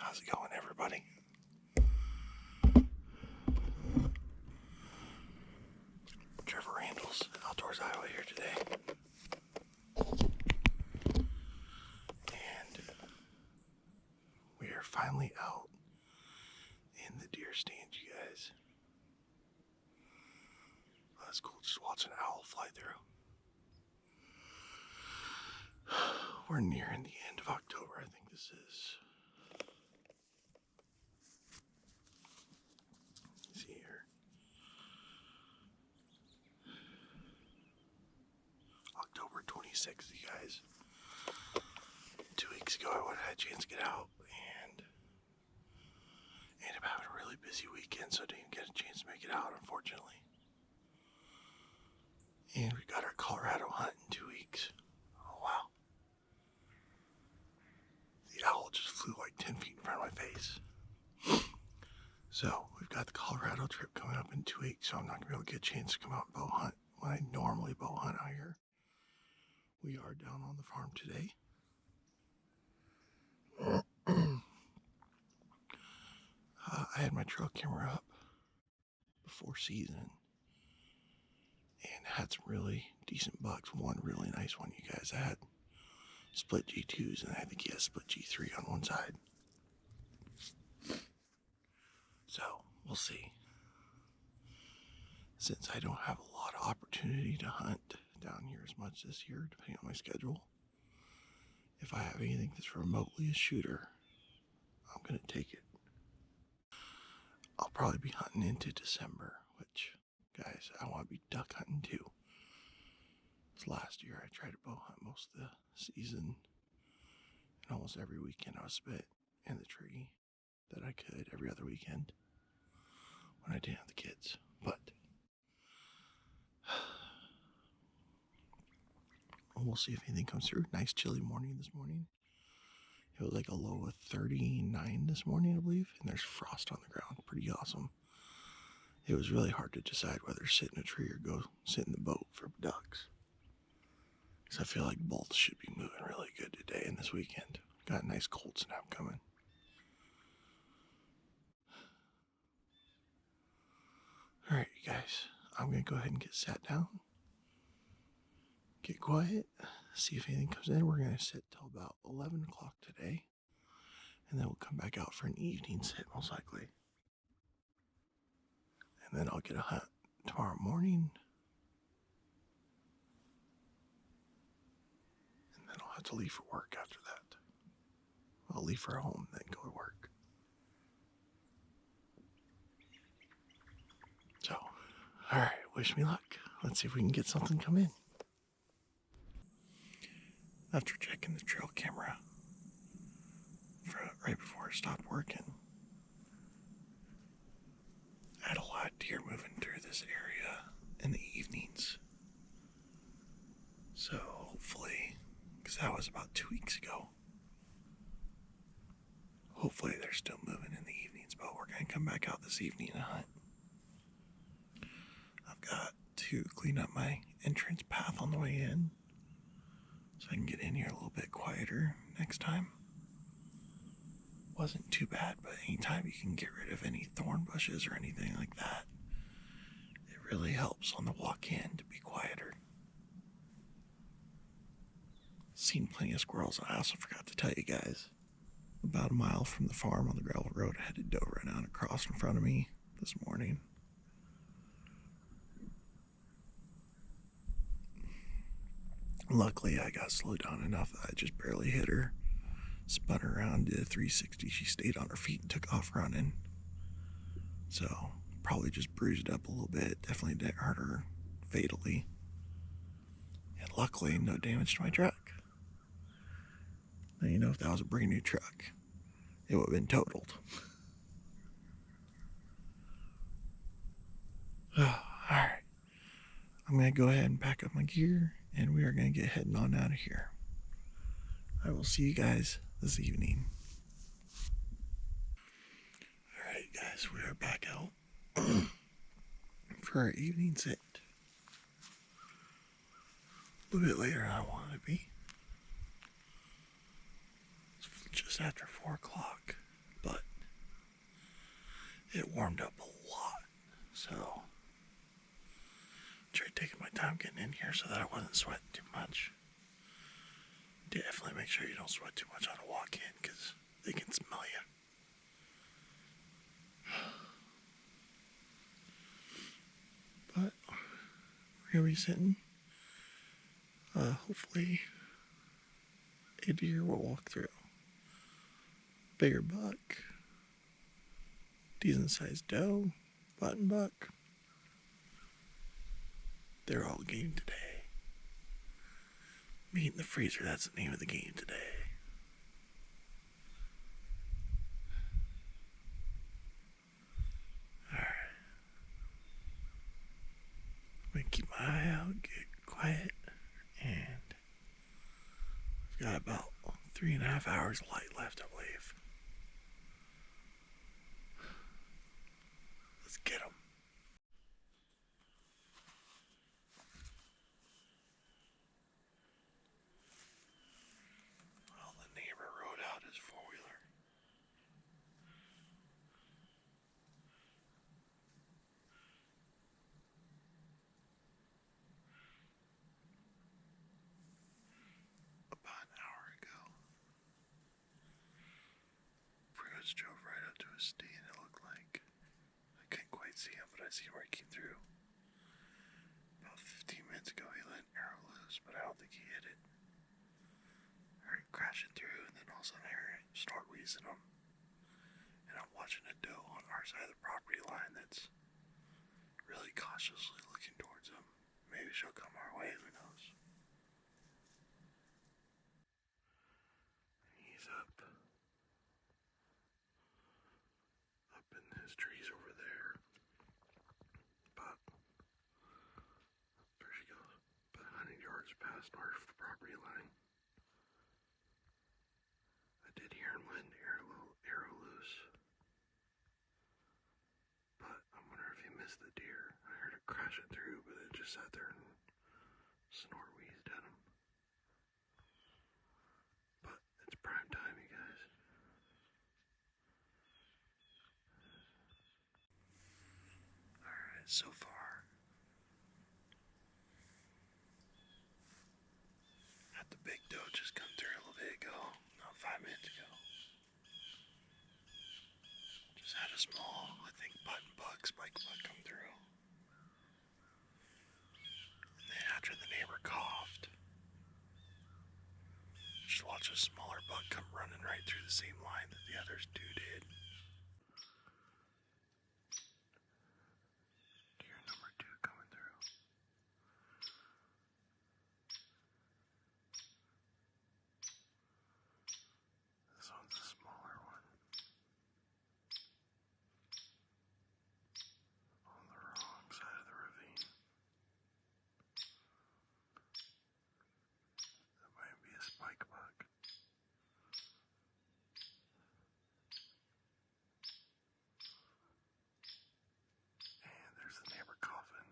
How's it going, everybody? Trevor Randles, Outdoors Iowa here today. And we are finally out in the deer stand, you guys. That's cool, just watching an owl fly through. We're nearing the end of October, I think this is. See here. October 26th, you guys. 2 weeks ago, I would have had a chance to get out and ended up having a really busy weekend, so I didn't get a chance to make it out, unfortunately. And we got our Colorado hunt in 2 weeks. Oh, wow. The owl just flew like 10 feet in front of my face. So, we've got the Colorado trip coming up in 2 weeks, so I'm not going to be able to get a chance to come out and bow hunt when I normally bow hunt out here. We are down on the farm today. I had my trail camera up before season and had some really decent bucks. One really nice one, you guys. I had split G2s, and I think he has split G3 on one side. So, we'll see. Since I don't have a lot of opportunity to hunt down here as much this year, depending on my schedule, if I have anything that's remotely a shooter, I'm going to take it. I'll probably be hunting into December, which, guys, I want to be duck hunting too. This last year, I tried to bow hunt most of the season, and almost every weekend I was spit in the tree that I could every other weekend when I didn't have the kids. But we'll see if anything comes through. Nice chilly morning this morning. It was like a low of 39 this morning, I believe, and there's frost on the ground. Pretty awesome. It was really hard to decide whether to sit in a tree or go sit in the boat for ducks, because I feel like both should be moving really good today and this weekend. Got a nice cold snap coming. Alright, you guys, I'm going to go ahead and get sat down, get quiet, see if anything comes in. We're going to sit till about 11 o'clock today, and then we'll come back out for an evening sit, most likely. And then I'll get a hunt tomorrow morning, and then I'll have to leave for work after that. I'll leave for home, then go to work. So, alright, wish me luck. Let's see if we can get something come in. After checking the trail camera right before I stopped working, I had a lot of deer moving through this area in the evenings. So hopefully, because that was about 2 weeks ago, hopefully they're still moving in the evenings, but we're going to come back out this evening and hunt. I've got to clean up my entrance path on the way in, so I can get in here a little bit quieter next time. Wasn't too bad, but anytime you can get rid of any thorn bushes or anything like that, it really helps on the walk in to be quieter. Seen plenty of squirrels. I also forgot to tell you guys, about a mile from the farm on the gravel road, I had a doe run out across in front of me this morning. Luckily, I got slowed down enough that I just barely hit her. Spun her around, did a 360. She stayed on her feet and took off running. So, probably just bruised up a little bit. Definitely didn't hurt her fatally. And luckily, no damage to my truck. Now, you know, if that was a brand new truck, it would have been totaled. Alright. I'm going to go ahead and pack up my gear, and we are going to get heading on out of here. I will see you guys this evening. Alright guys, we are back out for our evening sit. A little bit later than I wanted to be. It's just after 4 o'clock, It warmed up a lot, so tried taking my time getting in here so that I wasn't sweating too much. Definitely make sure you don't sweat too much on a walk-in because they can smell you. But we're gonna be sitting. Hopefully a deer will walk through. Bigger buck, decent sized doe, button buck. They're all game today. Meat in the freezer, that's the name of the game today. Alright. I'm gonna keep my eye out, get quiet, and I've got about 3.5 hours of light left, I believe. Let's get them. Well, the neighbor rode out his four-wheeler. About an hour ago. Pretty much drove right up to his stand, it looked like. I couldn't quite see him, but I see where he came through. About 15 minutes ago, he let an arrow loose, but I don't think he hit it. I heard it crashing through, and then all of a sudden I heard it start wheezing him. And I'm watching a doe on our side of the property line that's really cautiously looking towards him. Maybe she'll come our way, who knows. He's up in his trees over there. But there she goes. About 100 yards past our property line. I did hear him let an arrow loose. But I wonder if he missed the deer. I heard it crashing through, but it just sat there and snort wheezed at him. But it's prime time, you guys. Alright, so far had the big doe just come through a little bit ago, not 5 minutes ago. Just had a small, I think, button buck, spike buck come through. And then after the neighbor coughed, just watch a smaller buck come running right through the same line that the others two did. Deer number 2 coming through. This one's a smaller one. On the wrong side of the ravine. That might be a spike buck. And there's the neighbor coughing.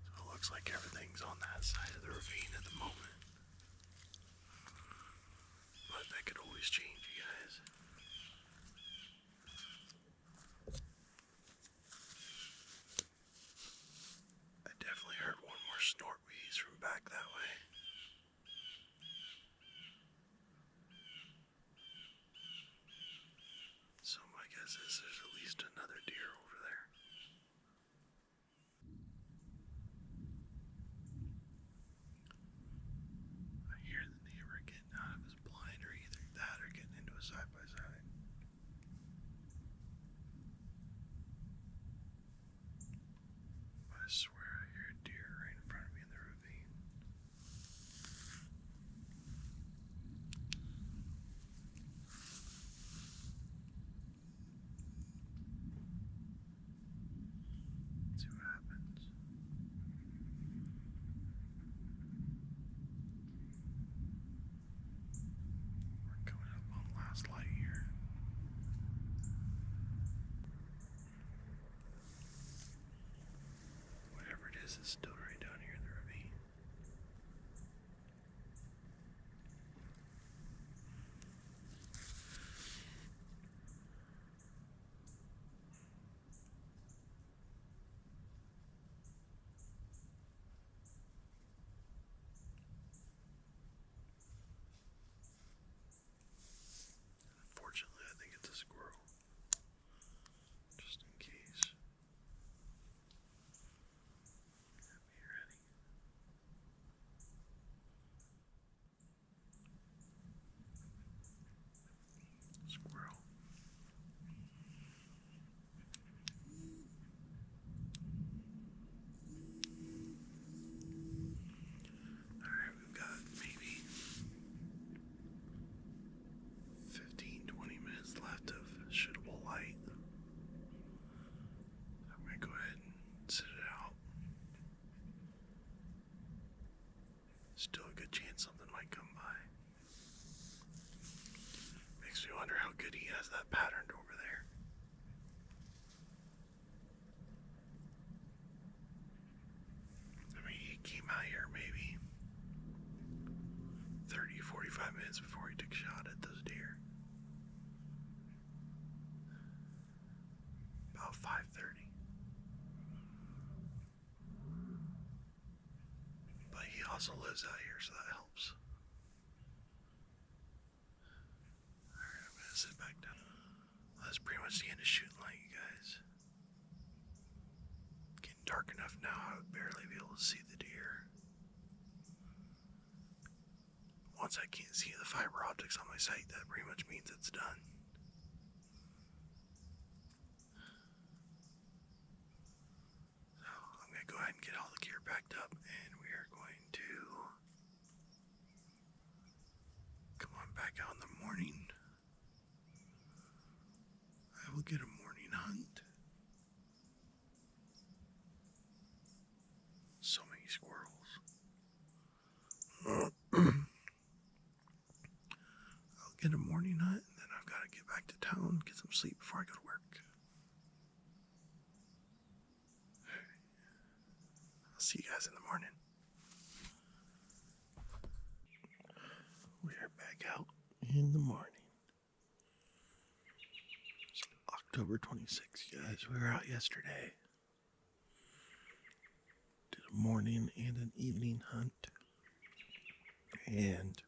So it looks like everything's on that side of the ravine at the moment. But that could always change, you guys. I definitely heard one more snort wheeze from back that way. So my guess is there's at least another deer over there. I hear the neighbor getting out of his blind, or either that or getting into a side-by-side. I swear I hear a deer right in front of me in the ravine. Let's see what happens. We're coming up on last light here. Whatever it is still right down here in the ravine. Squirrel. Alright, we've got maybe 15-20 minutes left of shootable light. I'm going to go ahead and sit it out. Still a good chance something might come by. Makes me wonder how good he has that patterned over there. I mean, he came out here maybe 30-45 minutes before he took a shot at those deer. About 5:30. But he also lives out here, so that helps. Alright, I'm gonna sit back down. Well, that's pretty much the end of shooting light, you guys. It's getting dark enough now I would barely be able to see the deer. Once I can't see the fiber optics on my sight, that pretty much means it's done. So I'm going to go ahead and get all the gear packed up, and we are going to come on back out in the morning. I will get a morning hunt. So many squirrels. I'll get a morning hunt, and then I've got to get back to town, get some sleep before I go to work. I'll see you guys in the morning. We are back out in the morning. It's October 26th, you guys. We were out yesterday. Did a morning and an evening hunt. And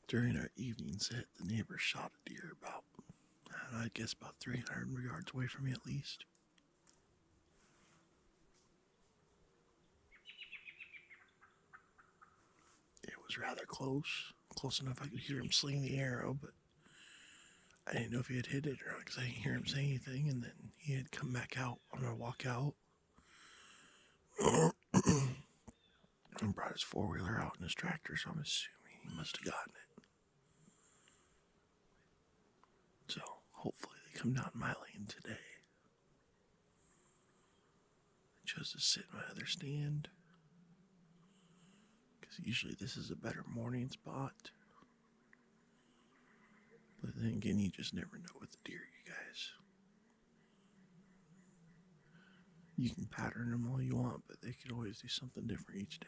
during our evening set, the neighbor shot a deer about, I guess about 300 yards away from me at least. It was rather close enough I could hear him sling the arrow, but I didn't know if he had hit it or not because I didn't hear him say anything, and then he had come back out on our walk out and brought his four-wheeler out in his tractor, so I'm assuming he must have gotten it. So hopefully they come down my lane today. I chose to sit in my other stand because usually this is a better morning spot. But then again, you just never know with the deer, you guys. You can pattern them all you want, but they could always do something different each day.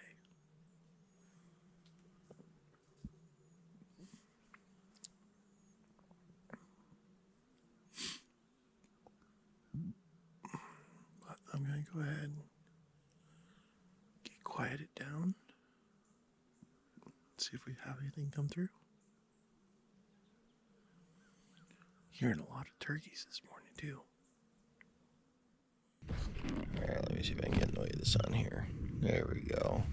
But I'm going to go ahead and get quieted down. See if we have anything come through. Hearing a lot of turkeys this morning too. Alright, let me see if I can get noise of the sun here. There we go.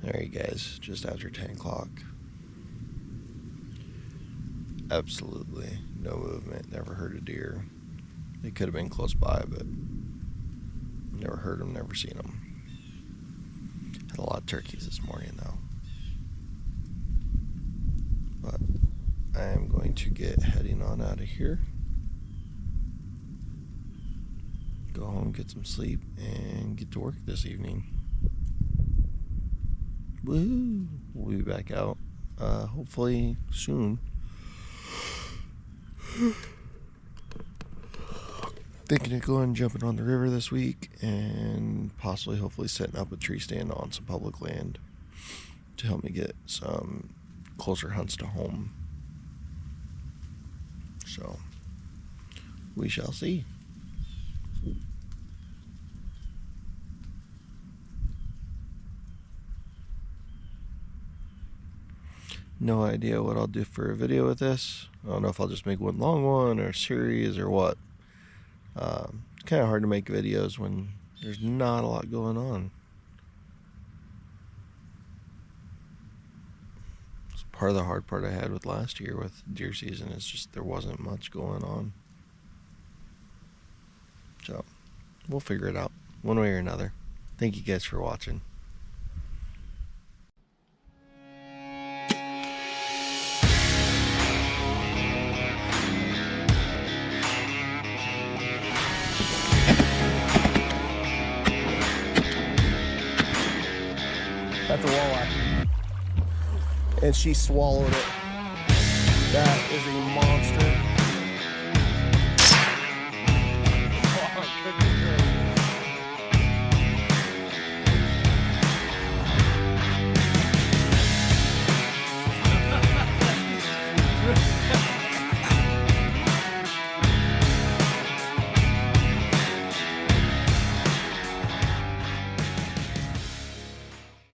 Alright guys, just after 10 o'clock. Absolutely no movement. Never heard a deer. They could have been close by, but never heard them, never seen them. Had a lot of turkeys this morning though. But I am going to get heading on out of here. Go home, get some sleep, and get to work this evening. Woo! We'll be back out hopefully soon. Thinking of going and jumping on the river this week and possibly hopefully setting up a tree stand on some public land to help me get some closer hunts to home. So we shall see. No idea what I'll do for a video with this. I don't know if I'll just make one long one or a series or what. It's kind of hard to make videos when there's not a lot going on. part of the hard part I had with last year with deer season is just there wasn't much going on. So, we'll figure it out one way or another. Thank you guys for watching. That's a walleye. And she swallowed it. That is a monster. Oh my goodness.